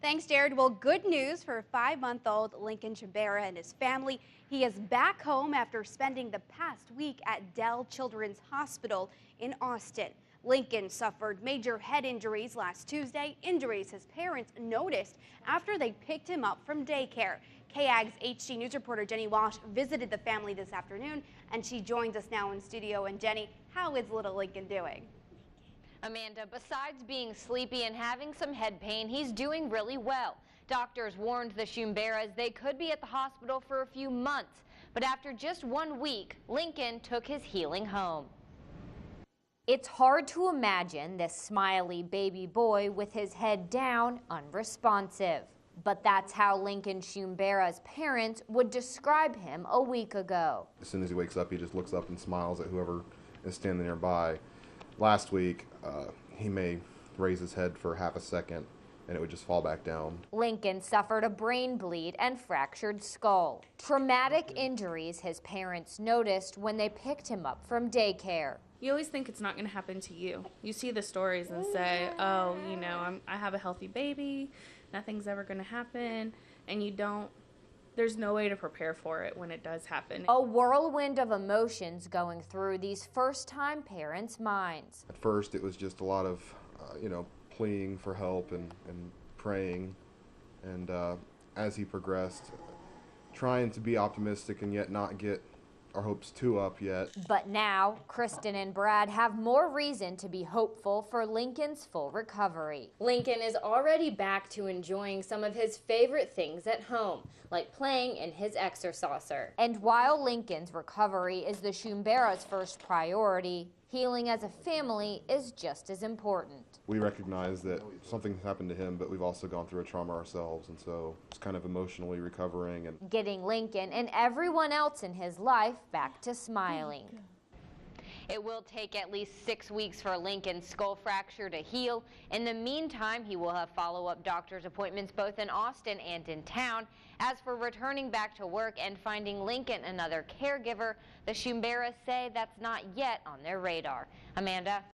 Thanks, Jared. Well, good news for 5-month-old Lincoln Shumbera and his family. He is back home after spending the past week at Dell Children's Hospital in Austin. Lincoln suffered major head injuries last Tuesday, injuries his parents noticed after they picked him up from daycare. KAGS HD News reporter Jenny Walsh visited the family this afternoon, and she joins us now in studio. And Jenny, how is little Lincoln doing? Amanda, besides being sleepy and having some head pain, he's doing really well. Doctors warned the Shumberas they could be at the hospital for a few months, but after just 1 week, Lincoln took his healing home. It's hard to imagine this smiley baby boy with his head down, unresponsive. But that's how Lincoln Shumbera's parents would describe him a week ago. As soon as he wakes up, he just looks up and smiles at whoever is standing nearby. Last week, he may raise his head for half a second and it would just fall back down. Lincoln suffered a brain bleed and fractured skull. Traumatic injuries his parents noticed when they picked him up from daycare. You always think it's not going to happen to you. You see the stories and say, oh, you know, I have a healthy baby, nothing's ever going to happen, and you don't. There's no way to prepare for it when it does happen. A whirlwind of emotions going through these first-time parents' minds. At first, it was just a lot of, pleading for help and praying. And as he progressed, trying to be optimistic and yet not get our hopes too up yet. But now, Kristen and Brad have more reason to be hopeful for Lincoln's full recovery. Lincoln is already back to enjoying some of his favorite things at home, like playing in his exerciser. And while Lincoln's recovery is the Shumbera's first priority, healing as a family is just as important. We recognize that something's happened to him, but we've also gone through a trauma ourselves, and so it's kind of emotionally recovering and getting Lincoln and everyone else in his life back to smiling. It will take at least 6 weeks for Lincoln's skull fracture to heal. In the meantime, he will have follow-up doctor's appointments both in Austin and in town. As for returning back to work and finding Lincoln another caregiver, the Shumberas say that's not yet on their radar. Amanda?